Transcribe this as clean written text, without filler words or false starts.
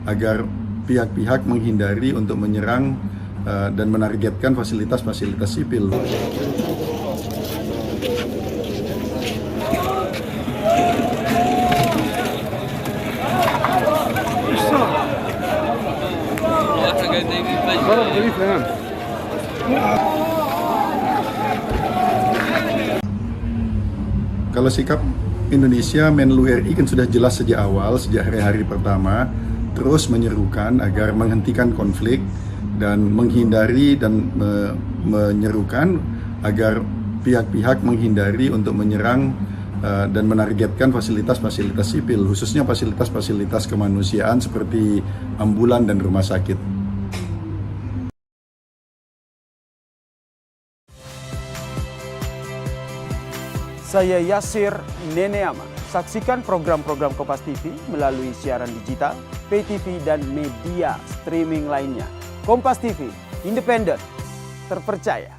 agar pihak-pihak menghindari untuk menyerang dan menargetkan fasilitas-fasilitas sipil. Kalau sikap Indonesia, Menlu RI kan sudah jelas sejak awal, sejak hari-hari pertama, terus menyerukan agar menghentikan konflik dan menghindari dan menyerukan agar pihak-pihak menghindari untuk menyerang dan menargetkan fasilitas-fasilitas sipil, khususnya fasilitas-fasilitas kemanusiaan seperti ambulan dan rumah sakit. Saya Yasir Neneama. Saksikan program-program Kompas TV melalui siaran digital, pay TV, dan media streaming lainnya. Kompas TV, independen, terpercaya.